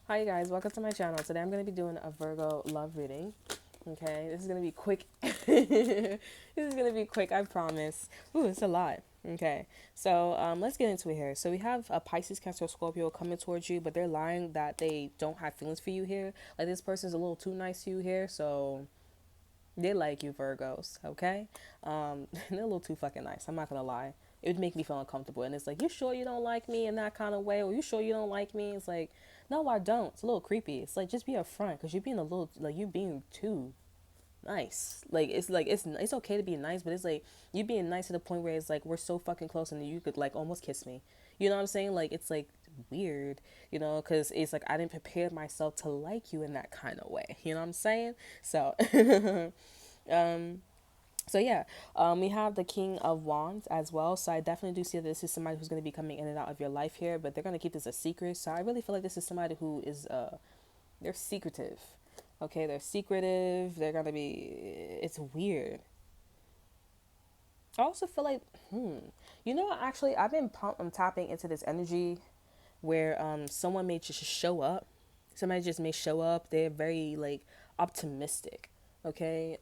Hi guys, welcome to my channel. Today I'm going to be doing a Virgo love reading. Okay, this is going to be quick. This is going to be quick, I promise. Ooh, it's a lot. Okay, so let's get into it here. So we have a Pisces, Cancer, Scorpio coming towards you, but they're lying that they don't have feelings for you here. Like this person's a little too nice to you here, so they like you, Virgos, okay? They're a little too fucking nice. I'm not gonna lie. It would make me feel uncomfortable. And it's like, you sure you don't like me in that kind of way? Or you sure you don't like me? It's like, no, I don't. It's a little creepy. It's like, just be upfront because you're being a little, like, you're being too nice. Like, it's okay to be nice, but it's like, you being nice to the point where it's like, we're so fucking close and you could, like, almost kiss me. You know what I'm saying? Like, it's like weird, you know, because it's like, I didn't prepare myself to like you in that kind of way. You know what I'm saying? So, Um, so yeah, we have the King of Wands as well. So I definitely do see that this is somebody who's going to be coming in and out of your life here, but they're going to keep this a secret. So I really feel like this is somebody who is they're secretive. Okay, they're secretive. They're going to be. It's weird. I also feel like, you know, actually, I've been tapping into this energy where someone may just show up. Somebody just may show up. They're very like optimistic. Okay.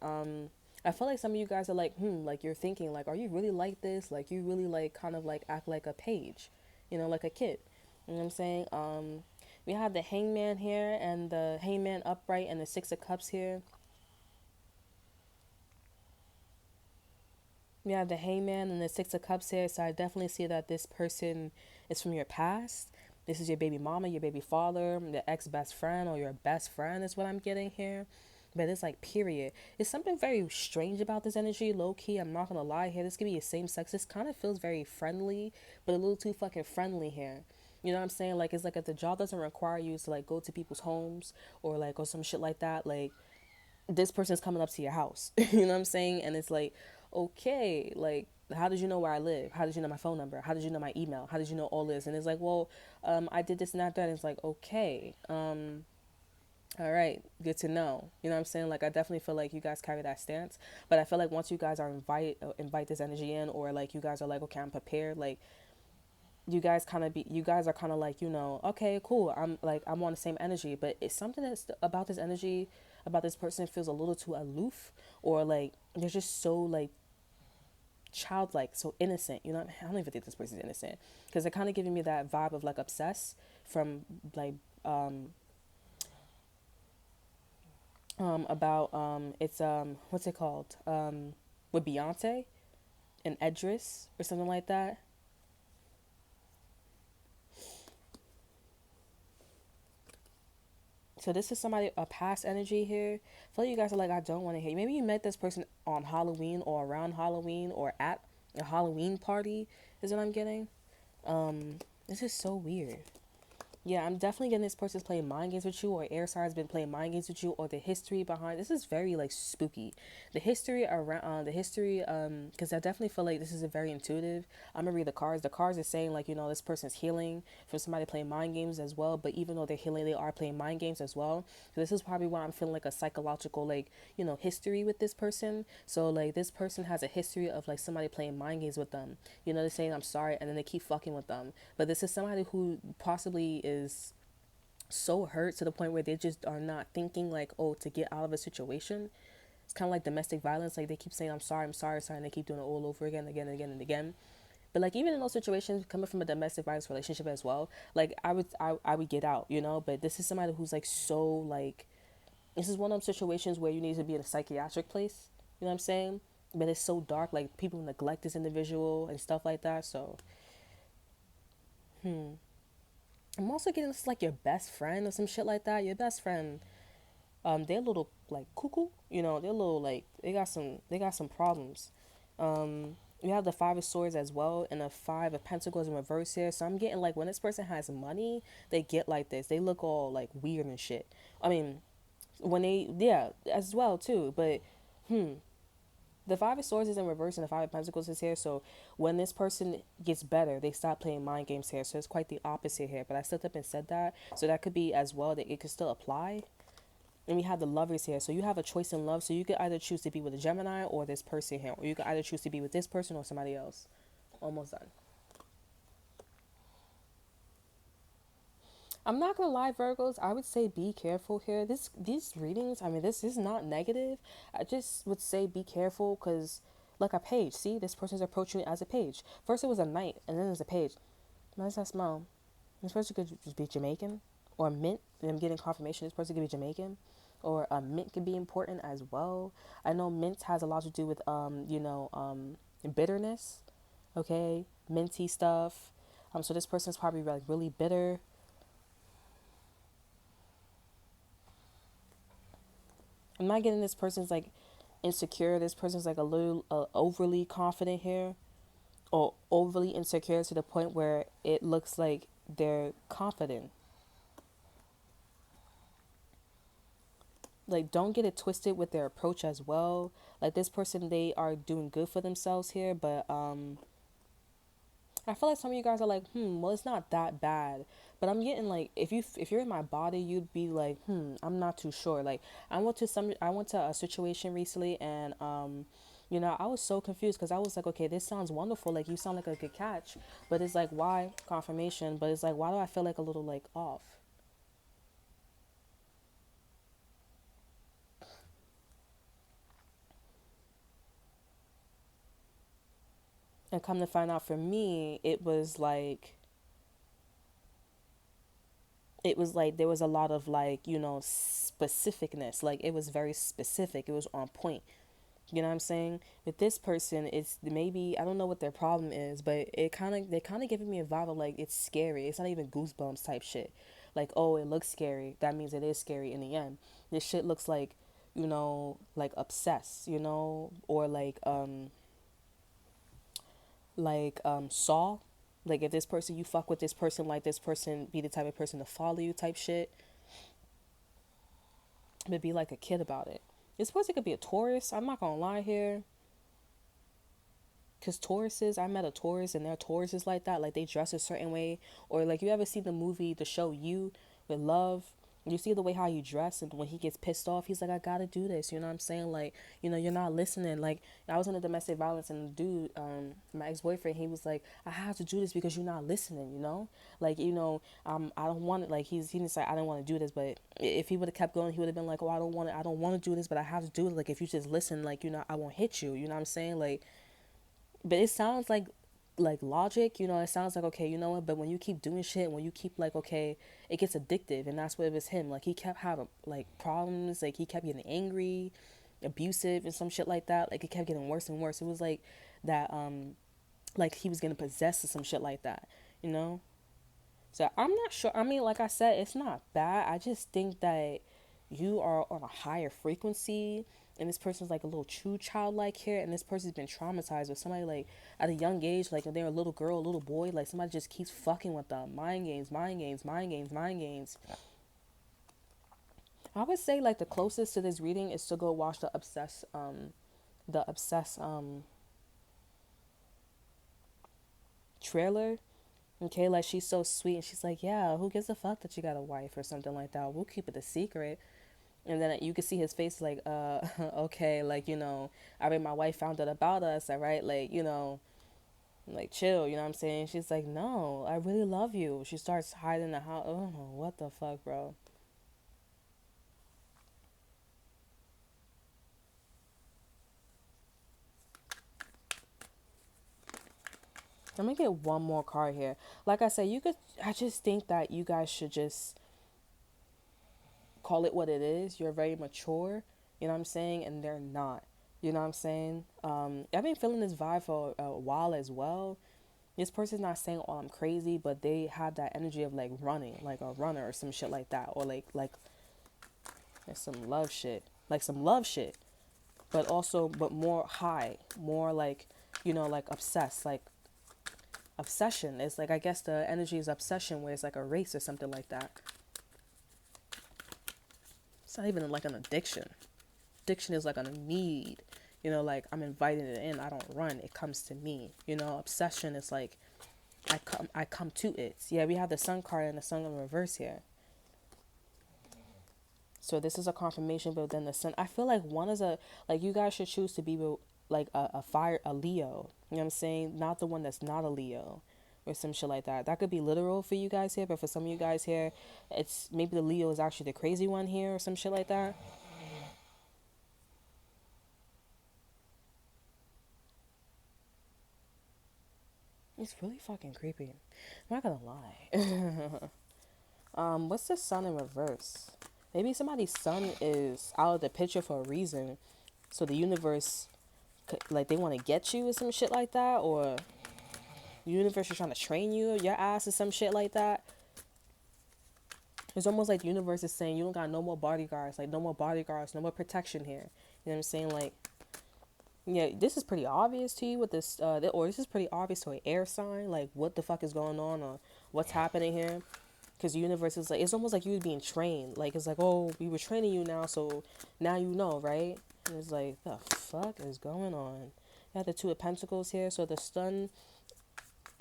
I feel like some of you guys are like you're thinking like, are you really like this? Like you really like kind of like act like a page, you know, like a kid. You know what I'm saying? We have the hangman here and the hangman upright and the six of cups here. We have the hangman and the six of cups here. So I definitely see that this person is from your past. This is your baby mama, your baby father, your ex best friend, or your best friend is what I'm getting here. But it's like, period. It's something very strange about this energy, low key. I'm not gonna lie here. This could be a same sex. This kind of feels very friendly, but a little too fucking friendly here. You know what I'm saying? Like, it's like if the job doesn't require you to like go to people's homes or like or some shit like that, like this person's coming up to your house. You know what I'm saying? And it's like, okay, like, how did you know where I live? How did you know my phone number? How did you know my email? How did you know all this? And it's like, well, I did this and that. And it's like, okay, all right, good to know. You know what I'm saying? Like, I definitely feel like you guys carry that stance. But I feel like once you guys are invite this energy in, or like you guys are like, okay, I'm prepared. Like, you guys are kind of like, you know, okay, cool, I'm on the same energy, but it's something that's about this energy, about this person feels a little too aloof, or like they're just so like childlike, so innocent. You know, I don't even think this person's innocent because they're kind of giving me that vibe of like obsessed from like about it's what's it called, with Beyonce and Edris or something like that. So this is somebody, a past energy here. I feel like you guys are like, I don't want to hear you. Maybe you met this person on Halloween or around Halloween or at a Halloween party is what I'm getting. This is so weird. Yeah, I'm definitely getting this person's playing mind games with you, or air sign's been playing mind games with you, or the history behind this is very like spooky. The history around because I definitely feel like this is a very intuitive. I'm gonna read the cards. The cards are saying like, you know, this person's healing from somebody playing mind games as well. But even though they're healing, they are playing mind games as well. So this is probably why I'm feeling like a psychological like, you know, history with this person. So like this person has a history of like somebody playing mind games with them. You know, they're saying I'm sorry, and then they keep fucking with them. But this is somebody who possibly is so hurt to the point where they just are not thinking like, oh, to get out of a situation. It's kind of like domestic violence. Like they keep saying, I'm sorry, I'm sorry, sorry, and they keep doing it all over again, again, and again, and again. But like even in those situations, coming from a domestic violence relationship as well, like I would get out, you know. But this is somebody who's like so like, this is one of those situations where you need to be in a psychiatric place. You know what I'm saying? But it's so dark, like people neglect this individual and stuff like that. So I'm also getting this like your best friend or some shit like that. Your best friend, they're a little like cuckoo. You know, they're a little like they got some problems. We have the five of swords as well and the five of pentacles in reverse here. So I'm getting like when this person has money, they get like this. They look all like weird and shit. I mean, when they yeah as well too. But the five of swords is in reverse and the five of pentacles is here. So when this person gets better, they stop playing mind games here. So it's quite the opposite here. But I stepped up and said that. So that could be as well that it could still apply. And we have the lovers here. So you have a choice in love. So you could either choose to be with a Gemini or this person here. Or you could either choose to be with this person or somebody else. Almost done. I'm not gonna lie, Virgos. I would say be careful here. These readings. I mean, this is not negative. I just would say be careful because, like a page. See, this person's approaching you as a page. First it was a knight, and then there's a page. What does that smell? This person could just be Jamaican, or mint. And I'm getting confirmation. This person could be Jamaican, or mint could be important as well. I know mint has a lot to do with bitterness. Okay, minty stuff. So this person's probably like really bitter. I'm not getting this person's like insecure. This person's like a little overly confident here, or overly insecure to the point where it looks like they're confident. Like, don't get it twisted with their approach as well. Like, this person, they are doing good for themselves here, but I feel like some of you guys are like, well, it's not that bad. But I'm getting like, if you're in my body, you'd be like, I'm not too sure. Like, I went to a situation recently, and I was so confused because I was like, okay, this sounds wonderful. Like, you sound like a good catch, but it's like, why confirmation? But it's like, why do I feel like a little like off? And come to find out, for me, it was like there was a lot of like specificness. Like, it was very specific, it was on point. You know what I'm saying? With this person, it's maybe, I don't know what their problem is, but they kind of giving me a vibe of like it's scary. It's not even goosebumps type shit. Like, oh, it looks scary, that means it is scary in the end. This shit looks like obsessed, or like Saw. Like, if this person, you fuck with this person, like this person be the type of person to follow you type shit. But be like a kid about it. This person could be a Taurus. I'm not gonna lie here. Because Tauruses, I met a Taurus, and their Tauruses like that. Like, they dress a certain way. Or like, you ever see the movie, the show You, with Love? You see the way how he dress, and when he gets pissed off, he's like, I gotta do this. You know what I'm saying? Like, you're not listening. Like, I was in a domestic violence, and the dude, my ex-boyfriend, he was like, I have to do this because you're not listening, Like, I don't want it. Like, he didn't say I didn't want to do this, but if he would have kept going, he would have been like, oh, I don't want to do this, but I have to do it. Like, if you just listen, like, I won't hit you. You know what I'm saying? Like, but it sounds like logic, it sounds like, okay, you know what, but when you keep doing shit, when you keep like, okay, it gets addictive. And that's what it was him. Like, he kept having like problems, like he kept getting angry, abusive, and some shit like that. Like, it kept getting worse and worse. It was like that, like he was getting possessed or some shit like that, you know so I'm not sure. I mean, like I said, it's not bad. I just think that you are on a higher frequency, and this person's like a little too childlike here, and this person's been traumatized with somebody like at a young age, like when they're a little girl, a little boy, like somebody just keeps fucking with them. Mind games, mind games, mind games, mind games. I would say like the closest to this reading is to go watch the obsess trailer. Okay, like, she's so sweet, and she's like, yeah, who gives a fuck that you got a wife or something like that? We'll keep it a secret. And then you can see his face like, okay, like, I mean, my wife found out about us, all right? Like, like, chill, you know what I'm saying? She's like, no, I really love you. She starts hiding the house. Oh, what the fuck, bro? Let me get one more card here. Like I said, I just think that you guys should just call it what it is. You're very mature, you know what I'm saying? And they're not. You know what I'm saying? I've been feeling this vibe for a while as well. This person's not saying, oh, I'm crazy, but they have that energy of like running, like a runner or some shit like that. Or like some love shit. Like some love shit. But more high. More like, like obsessed. Like obsession. It's like, I guess the energy is obsession, where it's like a race or something like that. It's not even like an addiction. Addiction is like a need. Like, I'm inviting it in. I don't run. It comes to me. Obsession is like, I come to it. Yeah, we have the sun card and the sun in reverse here. So this is a confirmation, but then the sun. I feel like one is like, you guys should choose to be with like a Leo. You know what I'm saying? Not the one that's not a Leo. or some shit like that. That could be literal for you guys here, but for some of you guys here, it's maybe the Leo is actually the crazy one here or some shit like that. It's really fucking creepy. I'm not gonna lie. What's the sun in reverse? Maybe somebody's sun is out of the picture for a reason. So the universe, like, they want to get you or some shit like that, or the universe is trying to train you, your ass or some shit like that. It's almost like the universe is saying you don't got no more bodyguards, like no more bodyguards, no more protection here. You know what I'm saying? Like, yeah, this is pretty obvious to you with this, or this is pretty obvious to an air sign, like what the fuck is going on or what's happening here. Because the universe is like, it's almost like you were being trained. Like, it's like, oh, we were training you now, so now you know, right? And it's like, the fuck is going on? You have the Two of Pentacles here, so the sun.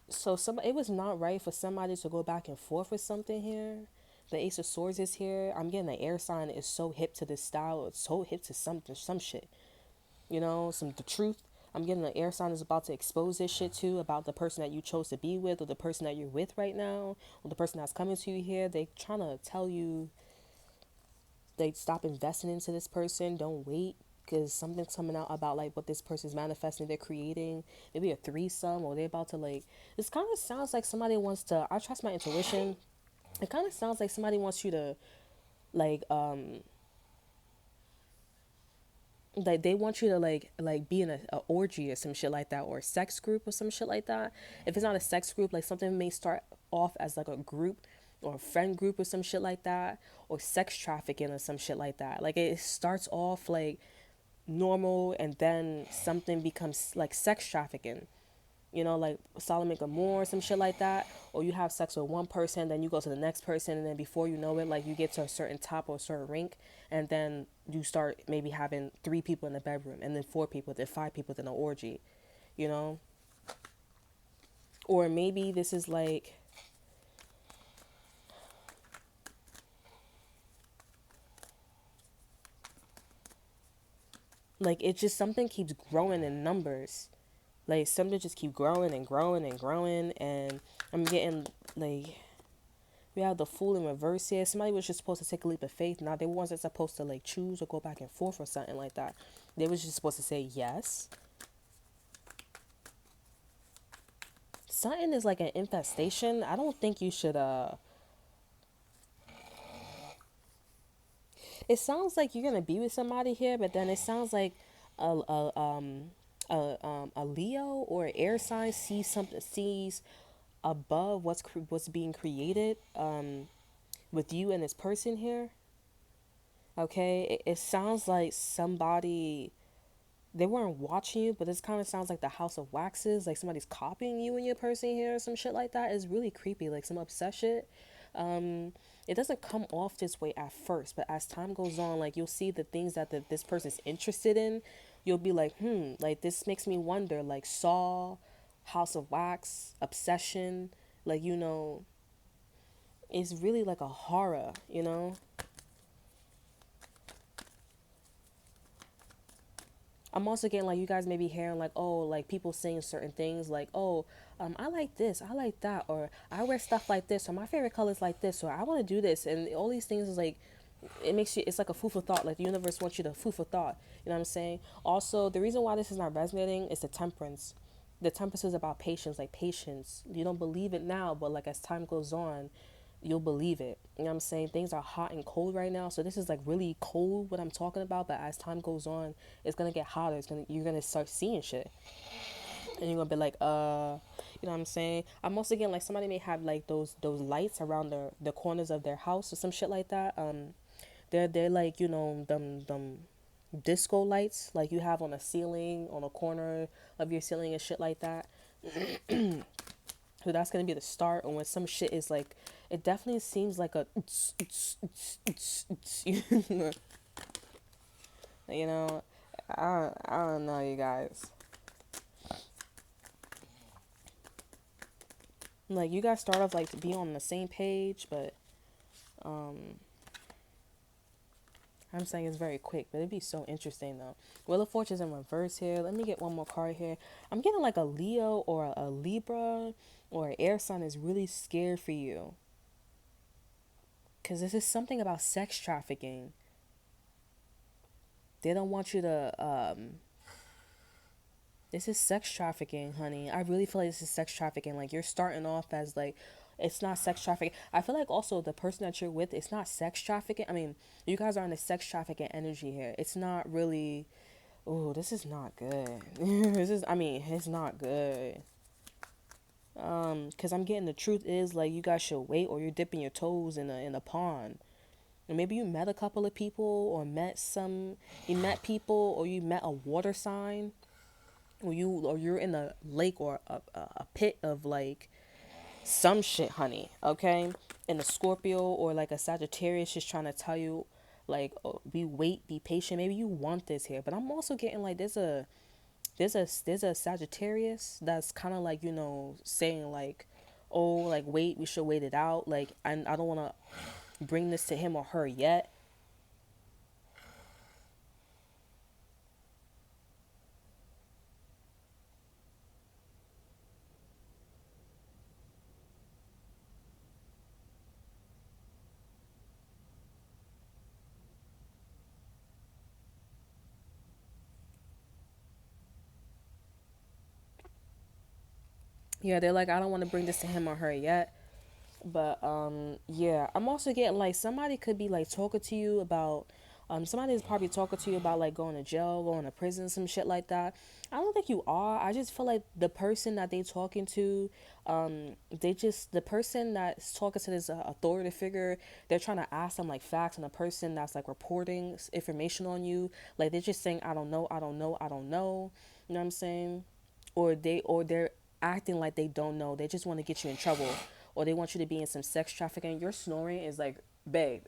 So it was not right for somebody to go back and forth with something here. The Ace of Swords is here. I'm getting the air sign is so hip to this style. It's so hip to something, some shit. You know, the truth. I'm getting the air sign is about to expose this shit too about the person that you chose to be with or the person that you're with right now or the person that's coming to you here. They trying to tell you they stop investing into this person. Don't wait because something's coming out about like what this person's manifesting. They're creating maybe a threesome or they're about to like. This kind of sounds like somebody wants to. I trust my intuition. It kind of sounds like somebody wants you to like like they want you to like be in a orgy or some shit like that or a sex group or some shit like that. If it's not a sex group, like something may start off as like a group or a friend group or some shit like that or sex trafficking or some shit like that. Like it starts off like normal and then something becomes like sex trafficking, you know, like Solomon Gomorrah or some shit like that. Or you have sex with one person, then you go to the next person, and then before you know it, like you get to a certain top or a certain rank, and then you start maybe having 3 people in the bedroom, and then 4 people, then 5 people, then an orgy, you know? Or maybe this is like it's just something keeps growing in numbers. Like something just keep growing and growing and growing, and I'm getting like we have the Fool in reverse here. Somebody was just supposed to take a leap of faith. Now they wasn't supposed to like choose or go back and forth or something like that. They was just supposed to say yes. Something is like an infestation. I don't think you should it sounds like you're gonna be with somebody here, but then it sounds like a Leo or an air sign sees above what's being created with you and this person here. Okay, it sounds like somebody they weren't watching you, but this kind of sounds like the House of Waxes, like somebody's copying you and your person here or some shit like that. It's really creepy, like some obsession. It doesn't come off this way at first, but as time goes on, like you'll see the things that this person's interested in. You'll be like, like this makes me wonder, like Saw, House of Wax, Obsession, like you know, it's really like a horror, you know. I'm also getting like you guys may be hearing like, oh, like people saying certain things like, oh, I like this, I like that, or I wear stuff like this, or my favorite color is like this, or I want to do this, and all these things is like, it makes you, it's like a food for thought. Like the universe wants you to food for thought. You know what I'm saying? Also, the reason why this is not resonating is the Temperance. The Temperance is about patience, like patience. You don't believe it now, but like as time goes on, you'll believe it. You know what I'm saying? Things are hot and cold right now. So this is like really cold what I'm talking about, but as time goes on, it's gonna get hotter. You're gonna start seeing shit. And you're gonna be like, you know what I'm saying? I'm also getting like somebody may have like those lights around the corners of their house or some shit like that. They're like, you know, them disco lights like you have on a ceiling, on a corner of your ceiling and shit like that. So that's gonna be the start. And when some shit is like, it definitely seems like a, you know, I don't know, you guys. Like you guys start off like to be on the same page, but I'm saying it's very quick, but it'd be so interesting though. Wheel of Fortune's in reverse here. Let me get one more card here. I'm getting like a Leo or a Libra or an air sign is really scared for you. Because this is something about sex trafficking. They don't want you to, this is sex trafficking, honey. I really feel like this is sex trafficking. Like, you're starting off as like, it's not sex trafficking. I feel like also the person that you're with, it's not sex trafficking. I mean, you guys are in the sex trafficking energy here. It's not really, oh, this is not good. This is, I mean, it's not good. Because I'm getting the truth is like you guys should wait or you're dipping your toes in a pond. And maybe you met a couple of people or you met people or you met a water sign or you're in a lake or a pit of like some shit, honey, okay? And a Scorpio or like a Sagittarius just trying to tell you like, oh, be patient. Maybe you want this here, but I'm also getting like there's a Sagittarius that's kind of like, saying like, oh, like wait, we should wait it out. Like I don't want to bring this to him or her yet. Yeah, they're like, I don't want to bring this to him or her yet. But yeah, I'm also getting like somebody could be like talking to you about somebody is probably talking to you about like going to jail, going to prison, some shit like that. I don't think you are. I just feel like the person that they talking to, the person that's talking to this authority figure, they're trying to ask them like facts, and the person that's like reporting information on you, like they're just saying, I don't know, I don't know, I don't know. You know what I'm saying? Or they're acting like they don't know. They just want to get you in trouble, or they want you to be in some sex trafficking. Your snoring is like, babe.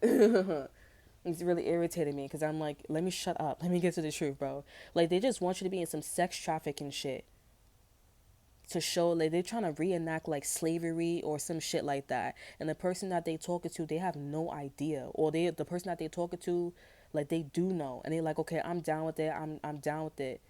It's really irritating me because I'm like, let me shut up. Let me get to the truth, bro. Like, they just want you to be in some sex trafficking shit to show, like, they're trying to reenact, like, slavery or some shit like that. And the person that they talking to, they have no idea. Or the person that they talking to, like, they do know. And they're like, okay, I'm down with it. I'm down with it.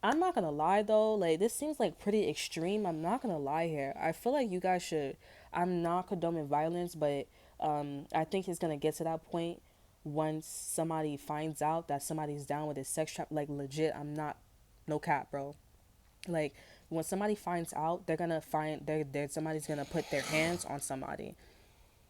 I'm not gonna lie though, like this seems like pretty extreme. I'm not gonna lie here. I feel like you guys should. I'm not condoning violence, but I think it's gonna get to that point once somebody finds out that somebody's down with this sex trap. Like legit, I'm not, no cap, bro. Like when somebody finds out, they're somebody's gonna put their hands on somebody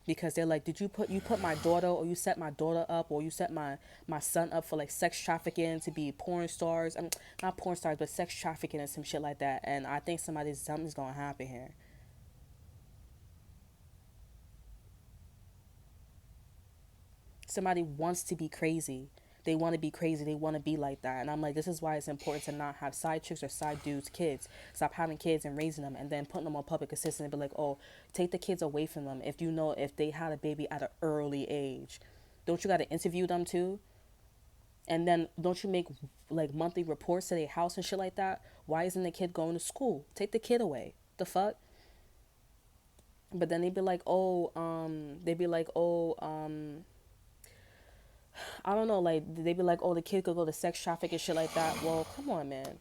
because they're like, did you put my daughter, or you set my daughter up, or you set my son up for like sex trafficking to be porn stars? Not porn stars, but sex trafficking and some shit like that. And I think something's gonna happen here. Somebody wants to be crazy. They want to be crazy. They want to be like that. And I'm like, this is why it's important to not have side chicks or side dudes kids. Stop having kids and raising them and then putting them on public assistance and be like, oh, take the kids away from them if you know if they had a baby at an early age. Don't you got to interview them too? And then don't you make like monthly reports to their house and shit like that? Why isn't the kid going to school? Take the kid away. The fuck? But then they'd be like, I don't know, like they'd be like, oh, the kid could go to sex traffic and shit like that. Well, come on, man.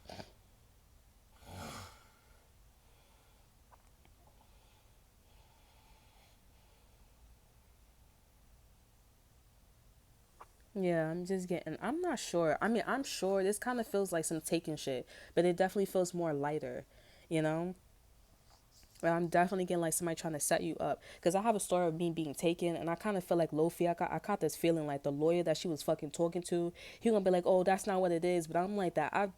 Yeah, I'm not sure. I mean, I'm sure this kind of feels like some taking shit, but it definitely feels more lighter, you know? But I'm definitely getting like somebody trying to set you up. Because I have a story of me being taken, and I kind of feel like Lofi. I got this feeling like the lawyer that she was fucking talking to, he gonna be like, oh, that's not what it is. But I'm like that.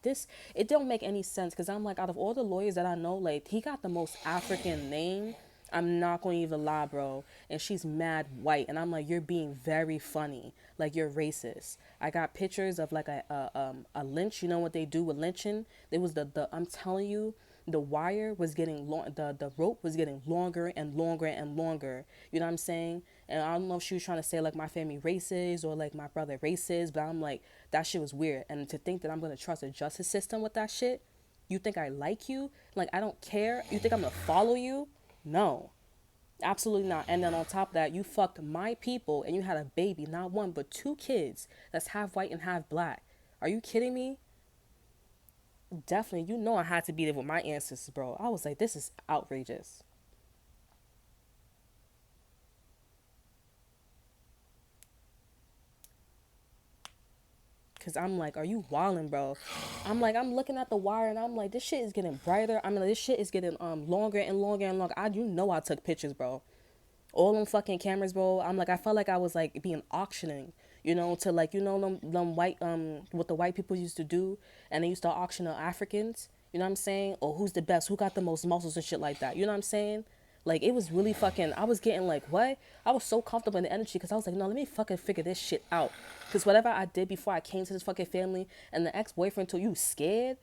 It don't make any sense. Because I'm like, out of all the lawyers that I know, like, he got the most African name. I'm not going to even lie, bro. And she's mad white. And I'm like, you're being very funny. Like, you're racist. I got pictures of like a lynch. You know what they do with lynching? It was I'm telling you, the wire was getting long, the rope was getting longer and longer and longer. You know what I'm saying? And I don't know if she was trying to say like my family racist or like my brother racist, but I'm like, that shit was weird. And to think that I'm gonna trust a justice system with that shit, you think I like you? Like I don't care? You think I'm gonna follow you? No. Absolutely not. And then on top of that, you fucked my people and you had a baby, not one, but two kids that's half white and half black. Are you kidding me? Definitely, you know I had to be there with my ancestors, bro. I was like, this is outrageous. Cause I'm like, are you wildin', bro? I'm like, I'm looking at the wire and I'm like, this shit is getting brighter. I mean, this shit is getting longer and longer and longer. You know I took pictures, bro. All them fucking cameras, bro. I'm like, I felt like I was like being auctioning, to like, them white what the white people used to do, and they used to auction the Africans. You know what I'm saying? Or who's the best? Who got the most muscles and shit like that? You know what I'm saying? Like it was really fucking. I was getting like what? I was so comfortable in the energy because I was like, no, let me fucking figure this shit out. Because whatever I did before I came to this fucking family, and the ex boyfriend told you scared,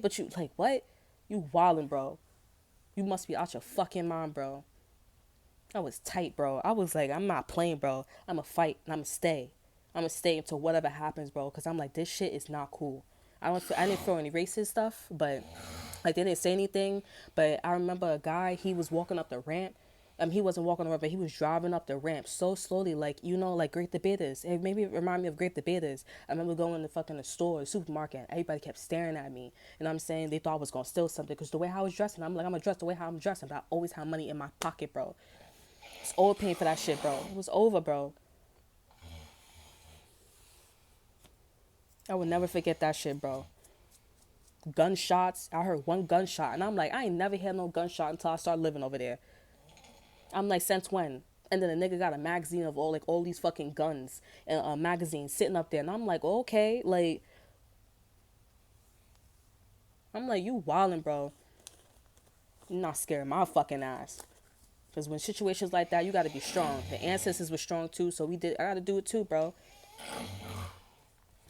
but you like what? You wildin', bro. You must be out your fucking mind, bro. I was tight, bro. I was like, I'm not playing, bro. I'm going to fight and I'm going to stay. I'm going to stay until whatever happens, bro. Because I'm like, this shit is not cool. I didn't feel any racist stuff, but like they didn't say anything. But I remember a guy, he was walking up the ramp. He wasn't walking the ramp, but he was driving up the ramp so slowly, like, like Great Debaters. It maybe remind me of Great Debaters. I remember going to fucking the store, the supermarket, and everybody kept staring at me. You know what I'm saying? They thought I was going to steal something because the way I was dressing, I'm like, I'm going to dress the way how I'm dressing, but I always have money in my pocket, bro. It's old pain for that shit, bro. It was over, bro. I would never forget that shit, bro. Gunshots. I heard one gunshot, and I'm like, I ain't never had no gunshot until I started living over there. I'm like, since when? And then a nigga got a magazine of all these fucking guns and a magazine sitting up there, and I'm like, okay, like, I'm like, you wildin', bro. You're not scaring my fucking ass. Cause when situations like that, you gotta be strong. The ancestors were strong too, so we did. I gotta do it too, bro.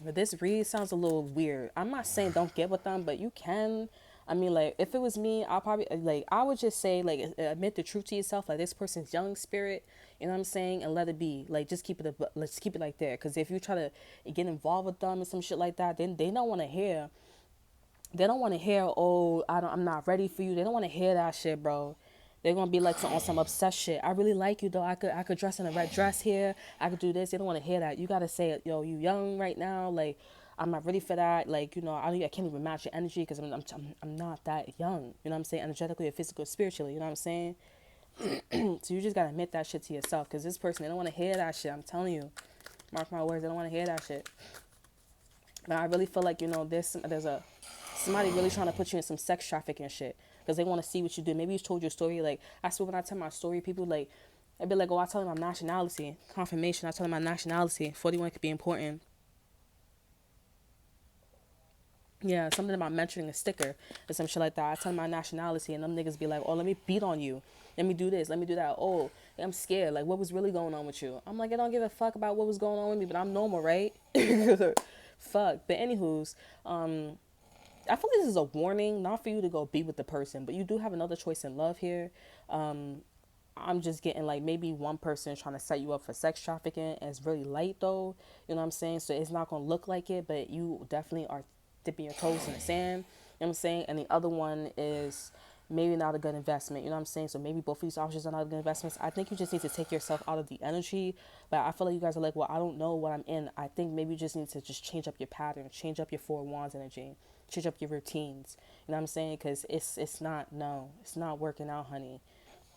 But this read sounds a little weird. I'm not saying don't get with them, but you can. I mean, like, if it was me, I'll probably, like, I would just say, like, admit the truth to yourself. Like, this person's young spirit, you know what I'm saying? And let it be. Like, just keep it, let's keep it like there. Because if you try to get involved with them and some shit like that, then they don't want to hear. They don't want to hear, oh, I'm not ready for you. They don't want to hear that shit, bro. They're gonna be like on some obsessed shit. I really like you though. I could dress in a red dress here. I could do this. They don't want to hear that. You gotta say, yo, you young right now. Like, I'm not ready for that. Like, I can't even match your energy because I'm not that young. You know what I'm saying? Energetically, or physically, or spiritually. You know what I'm saying? So you just gotta admit that shit to yourself. Because this person, they don't want to hear that shit. I'm telling you. Mark my words. They don't want to hear that shit. But I really feel like there's a somebody really trying to put you in some sex trafficking shit because they want to see what you do. Maybe you told your story. Like I swear, when I tell my story, people like I'd be like, oh, I tell them my nationality, confirmation. I tell them my nationality. 41 could be important. Yeah, something about mentioning a sticker or some shit like that. I tell them my nationality, and them niggas be like, oh, let me beat on you. Let me do this. Let me do that. Oh, I'm scared. Like, what was really going on with you? I'm like, I don't give a fuck about what was going on with me, but I'm normal, right? Fuck. But anywho's, I feel like this is a warning, not for you to go be with the person, but you do have another choice in love here. I'm just getting like maybe one person trying to set you up for sex trafficking, and it's really light though. You know what I'm saying? So it's not gonna look like it, but you definitely are dipping your toes in the sand. You know what I'm saying? And the other one is maybe not a good investment. You know what I'm saying? So maybe both of these options are not good investments. I think you just need to take yourself out of the energy. But I feel like you guys are like, well, I don't know what I'm in. I think maybe you just need to just change up your pattern, change up your four wands energy, change up your routines. You know what I'm saying? Because it's not, no, it's not working out, honey.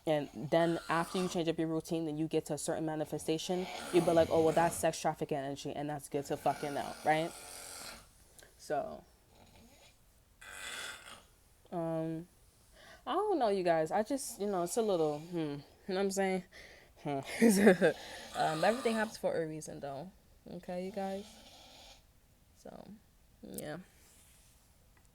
And then after you change up your routine, then you get to a certain manifestation, you be like, oh, well, that's sex trafficking energy, and that's good to fucking know, right? So, I don't know, you guys. I just, it's a little, you know what I'm saying? Everything happens for a reason, though. Okay, you guys? So, yeah.